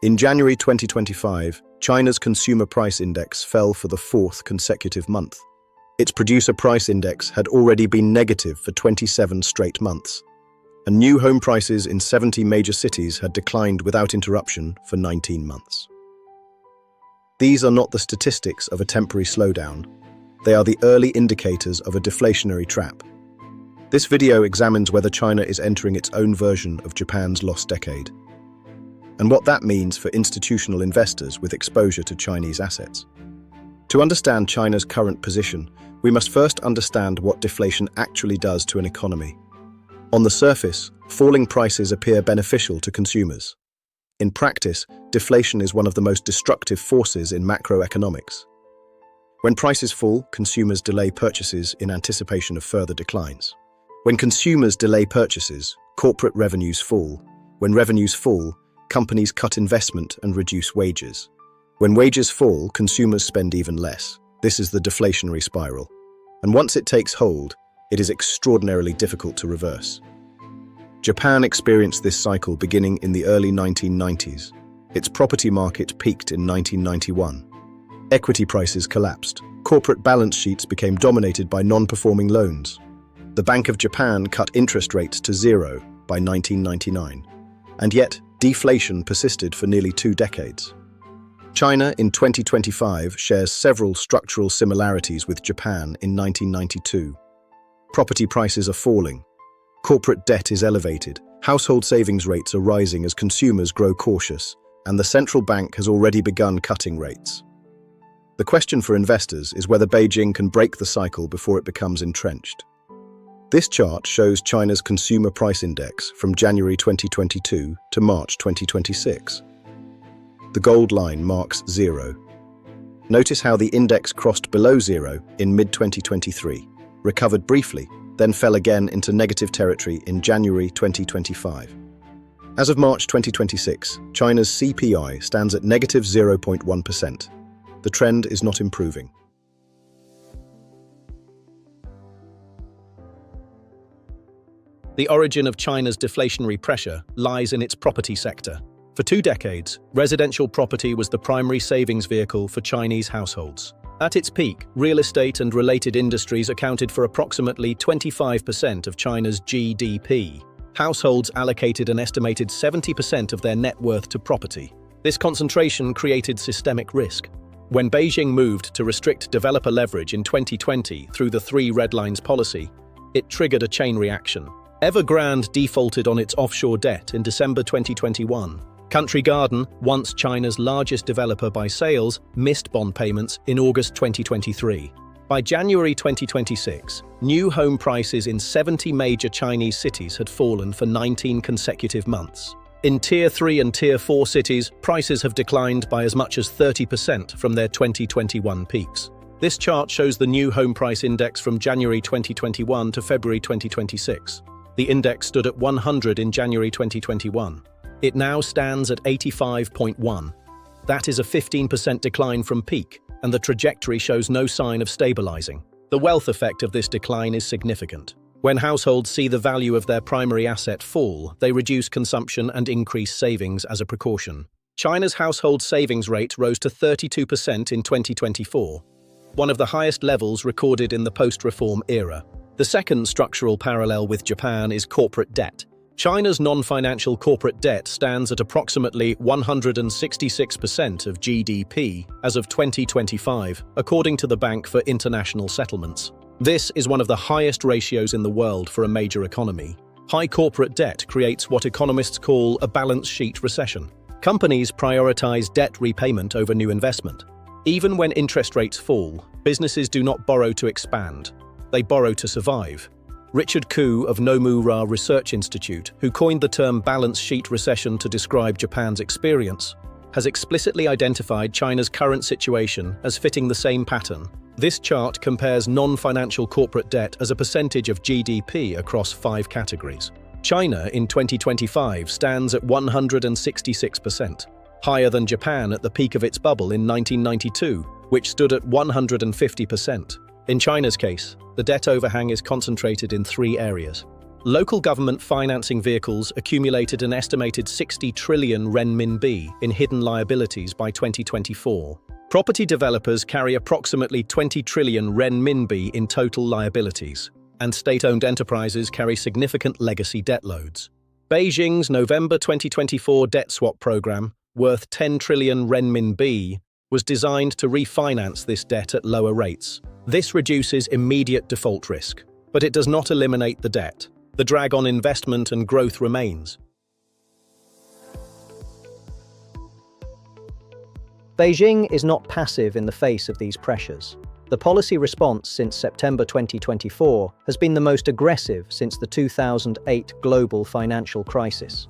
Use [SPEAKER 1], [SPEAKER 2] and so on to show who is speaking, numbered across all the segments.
[SPEAKER 1] In January 2025, China's consumer price index fell for the fourth consecutive month. Its producer price index had already been negative for 27 straight months, and new home prices in 70 major cities had declined without interruption for 19 months. These are not the statistics of a temporary slowdown. They are the early indicators of a deflationary trap. This video examines whether China is entering its own version of Japan's lost decade, and what that means for institutional investors with exposure to Chinese assets. To understand China's current position, we must first understand what deflation actually does to an economy. On the surface, falling prices appear beneficial to consumers. In practice, deflation is one of the most destructive forces in macroeconomics. When prices fall, consumers delay purchases in anticipation of further declines. When consumers delay purchases, corporate revenues fall. When revenues fall, companies cut investment and reduce wages. When wages fall, consumers spend even less. This is the deflationary spiral. And once it takes hold, it is extraordinarily difficult to reverse. Japan experienced this cycle beginning in the early 1990s. Its property market peaked in 1991. Equity prices collapsed. Corporate balance sheets became dominated by non-performing loans. The Bank of Japan cut interest rates to zero by 1999. And yet, deflation persisted for nearly 2 decades. China in 2025 shares several structural similarities with Japan in 1992. Property prices are falling. Corporate debt is elevated. Household savings rates are rising as consumers grow cautious, and the central bank has already begun cutting rates. The question for investors is whether Beijing can break the cycle before it becomes entrenched. This chart shows China's consumer price index from January 2022 to March 2026. The gold line marks zero. Notice how the index crossed below zero in mid-2023, recovered briefly, then fell again into negative territory in January 2025. As of March 2026, China's CPI stands at negative 0.1%. The trend is not improving.
[SPEAKER 2] The origin of China's deflationary pressure lies in its property sector. For 2 decades, residential property was the primary savings vehicle for Chinese households. At its peak, real estate and related industries accounted for approximately 25% of China's GDP. Households allocated an estimated 70% of their net worth to property. This concentration created systemic risk. When Beijing moved to restrict developer leverage in 2020 through the 3 red lines policy, it triggered a chain reaction. Evergrande defaulted on its offshore debt in December 2021. Country Garden, once China's largest developer by sales, missed bond payments in August 2023. By January 2026, new home prices in 70 major Chinese cities had fallen for 19 consecutive months. In Tier 3 and Tier 4 cities, prices have declined by as much as 30% from their 2021 peaks. This chart shows the new home price index from January 2021 to February 2026. The index stood at 100 in January 2021. It now stands at 85.1. That is a 15% decline from peak, and the trajectory shows no sign of stabilizing. The wealth effect of this decline is significant. When households see the value of their primary asset fall, they reduce consumption and increase savings as a precaution. China's household savings rate rose to 32% in 2024, one of the highest levels recorded in the post-reform era. The second structural parallel with Japan is corporate debt. China's non-financial corporate debt stands at approximately 166% of GDP as of 2025, according to the Bank for International Settlements. This is one of the highest ratios in the world for a major economy. High corporate debt creates what economists call a balance sheet recession. Companies prioritize debt repayment over new investment. Even when interest rates fall, businesses do not borrow to expand. They borrow to survive. Richard Koo of Nomura Research Institute, who coined the term balance sheet recession to describe Japan's experience, has explicitly identified China's current situation as fitting the same pattern. This chart compares non-financial corporate debt as a percentage of GDP across 5 categories. China in 2025 stands at 166%, higher than Japan at the peak of its bubble in 1992, which stood at 150%. In China's case, the debt overhang is concentrated in 3 areas. Local government financing vehicles accumulated an estimated 60 trillion renminbi in hidden liabilities by 2024. Property developers carry approximately 20 trillion renminbi in total liabilities, and state-owned enterprises carry significant legacy debt loads. Beijing's November 2024 debt swap program, worth 10 trillion renminbi, was designed to refinance this debt at lower rates. This reduces immediate default risk, but it does not eliminate the debt. The drag on investment and growth remains.
[SPEAKER 3] Beijing is not passive in the face of these pressures. The policy response since September 2024 has been the most aggressive since the 2008 global financial crisis.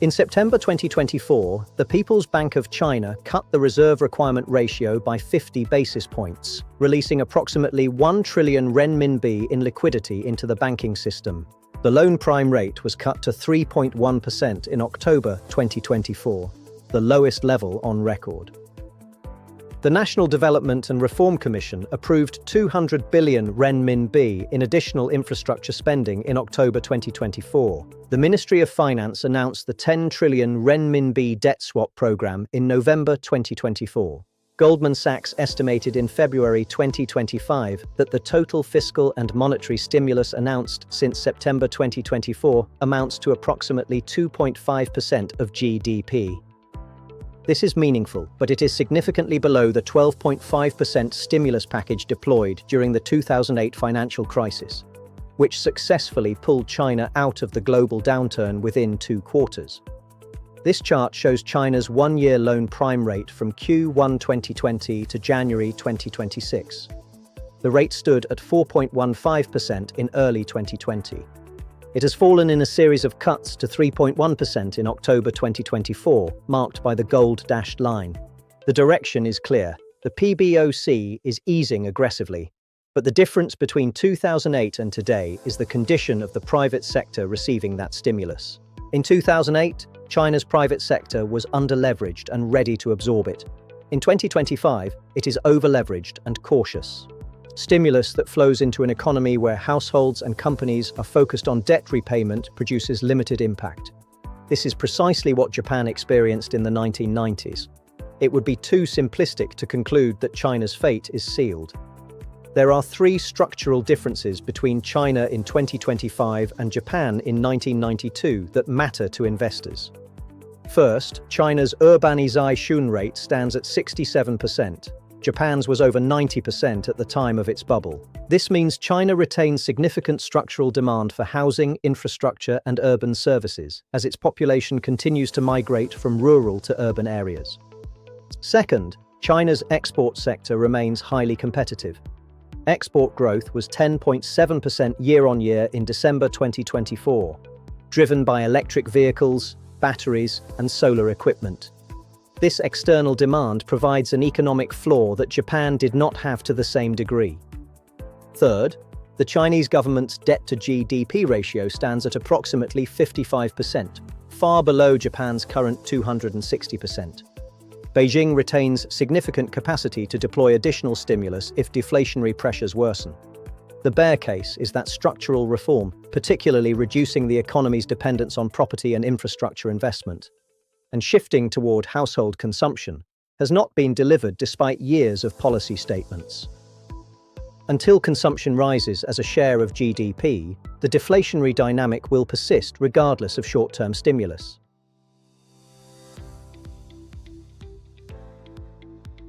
[SPEAKER 3] In September 2024, the People's Bank of China cut the reserve requirement ratio by 50 basis points, releasing approximately 1 trillion renminbi in liquidity into the banking system. The loan prime rate was cut to 3.1% in October 2024, the lowest level on record. The National Development and Reform Commission approved 200 billion renminbi in additional infrastructure spending in October 2024. The Ministry of Finance announced the 10 trillion renminbi debt swap program in November 2024. Goldman Sachs estimated in February 2025 that the total fiscal and monetary stimulus announced since September 2024 amounts to approximately 2.5% of GDP. This is meaningful, but it is significantly below the 12.5% stimulus package deployed during the 2008 financial crisis, which successfully pulled China out of the global downturn within 2 quarters. This chart shows China's one-year loan prime rate from Q1 2020 to January 2026. The rate stood at 4.15% in early 2020. It has fallen in a series of cuts to 3.1% in October 2024, marked by the gold-dashed line. The direction is clear. The PBOC is easing aggressively. But the difference between 2008 and today is the condition of the private sector receiving that stimulus. In 2008, China's private sector was underleveraged and ready to absorb it. In 2025, it is overleveraged and cautious. Stimulus that flows into an economy where households and companies are focused on debt repayment produces limited impact. This is precisely what Japan experienced in the 1990s. It would be too simplistic to conclude that China's fate is sealed. There are 3 structural differences between China in 2025 and Japan in 1992 that matter to investors. First, China's urbanization rate stands at 67%. Japan's was over 90% at the time of its bubble. This means China retains significant structural demand for housing, infrastructure, and urban services, as its population continues to migrate from rural to urban areas. Second, China's export sector remains highly competitive. Export growth was 10.7% year-on-year in December 2024, driven by electric vehicles, batteries, and solar equipment. This external demand provides an economic floor that Japan did not have to the same degree. Third, the Chinese government's debt-to-GDP ratio stands at approximately 55%, far below Japan's current 260%. Beijing retains significant capacity to deploy additional stimulus if deflationary pressures worsen. The bear case is that structural reform, particularly reducing the economy's dependence on property and infrastructure investment, and shifting toward household consumption, has not been delivered despite years of policy statements. Until consumption rises as a share of GDP, the deflationary dynamic will persist regardless of short-term stimulus.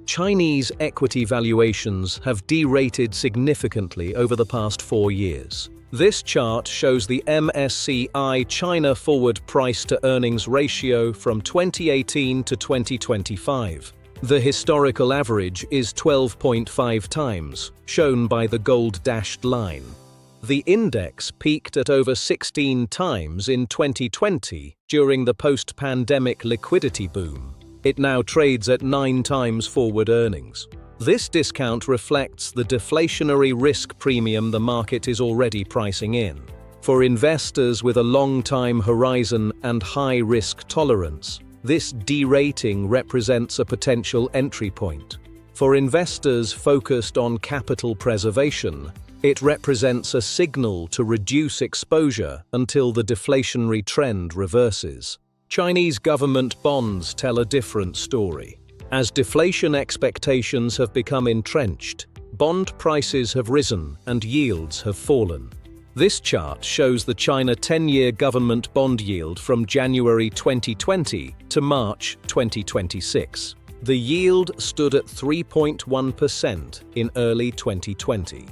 [SPEAKER 2] Chinese equity valuations have derated significantly over the past 4 years. This chart shows the MSCI China forward price-to-earnings ratio from 2018 to 2025. The historical average is 12.5 times, shown by the gold-dashed line. The index peaked at over 16 times in 2020 during the post-pandemic liquidity boom. It now trades at 9 times forward earnings. This discount reflects the deflationary risk premium the market is already pricing in. For investors with a long-time horizon and high risk tolerance, this derating represents a potential entry point. For investors focused on capital preservation, It represents a signal to reduce exposure until the deflationary trend reverses. Chinese government bonds tell a different story. As deflation expectations have become entrenched, bond prices have risen and yields have fallen. This chart shows the China 10-year government bond yield from January 2020 to March 2026. The yield stood at 3.1% in early 2020.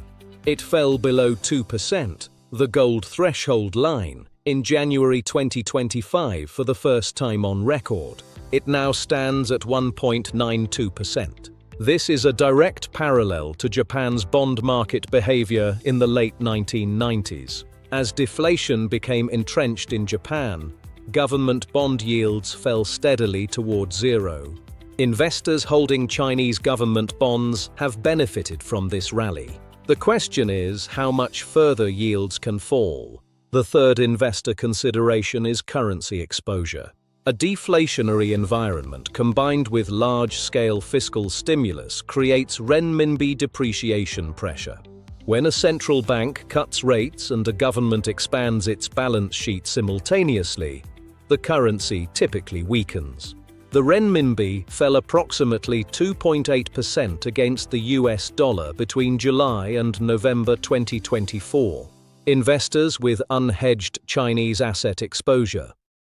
[SPEAKER 2] It fell below 2%, the gold threshold line, in January 2025 for the first time on record. It now stands at 1.92%. This is a direct parallel to Japan's bond market behavior in the late 1990s. As deflation became entrenched in Japan, government bond yields fell steadily towards zero. Investors holding Chinese government bonds have benefited from this rally. The question is how much further yields can fall. The third investor consideration is currency exposure. A deflationary environment combined with large-scale fiscal stimulus creates renminbi depreciation pressure. When a central bank cuts rates and a government expands its balance sheet simultaneously, the currency typically weakens. The renminbi fell approximately 2.8% against the US dollar between July and November 2024. Investors with unhedged Chinese asset exposure,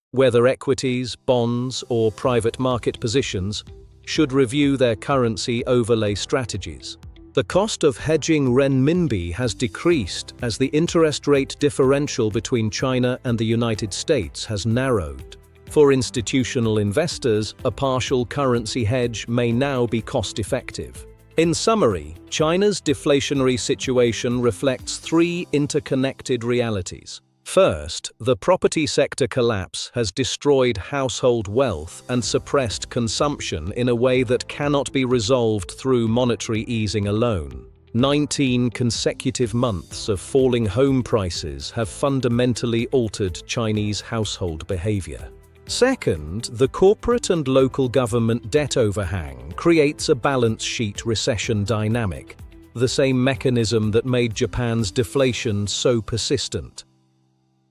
[SPEAKER 2] whether equities, bonds, or private market positions, should review their currency overlay strategies. The cost of hedging renminbi has decreased as the interest rate differential between China and the United States has narrowed. For institutional investors, a partial currency hedge may now be cost-effective. In summary, China's deflationary situation reflects three interconnected realities. First, the property sector collapse has destroyed household wealth and suppressed consumption in a way that cannot be resolved through monetary easing alone. 19 consecutive months of falling home prices have fundamentally altered Chinese household behavior. Second, the corporate and local government debt overhang creates a balance sheet recession dynamic, the same mechanism that made Japan's deflation so persistent.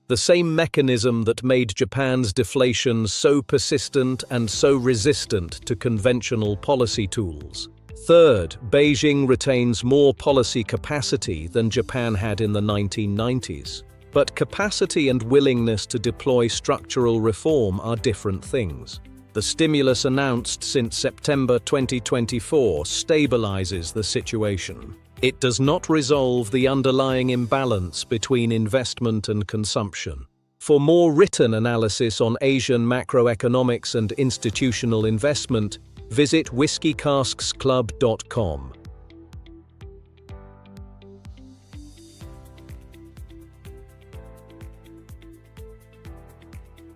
[SPEAKER 2] The same mechanism that made Japan's deflation so persistent and so resistant to conventional policy tools. Third, Beijing retains more policy capacity than Japan had in the 1990s. But capacity and willingness to deploy structural reform are different things. The stimulus announced since September 2024 stabilizes the situation. It does not resolve the underlying imbalance between investment and consumption. For more written analysis on Asian macroeconomics and institutional investment, visit whiskycasksclub.com.